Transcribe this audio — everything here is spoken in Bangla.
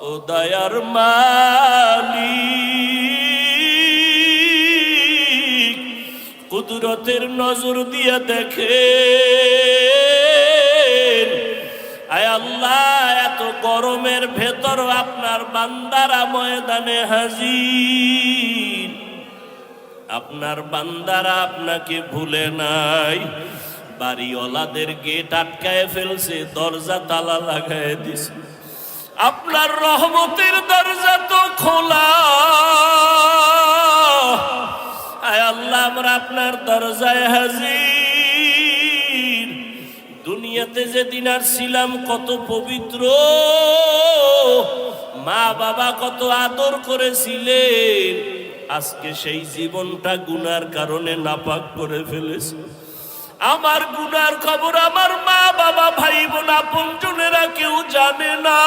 ও দয়ার মালিক, কুদরতের নজর দিয়ে দেখেন। আয় আল্লাহ, এত গরমের ভেতর আপনার বান্দারা ময়দানে হাজির। আপনার বান্দারা আপনাকে ভুলে নাই। বাড়িওয়ালাদের গেট আটকায় ফেলছে, দরজা তালা লাগায় দিছে। আপনার রহমতের দরজা তো খোলা। আয় আল্লাহ, আমরা আপনার দরজায় হাজির। দুনিয়াতে যেদিন আসছিলাম কত পবিত্র, মা বাবা কত আদর করেছিলেন, আজকে সেই জীবনটা গুনার কারণে নাপাক করে ফেলেছে। আমার গুনার খবর আমার মা বাবা ভাই বোন আপনজনেরা কেউ জানে না।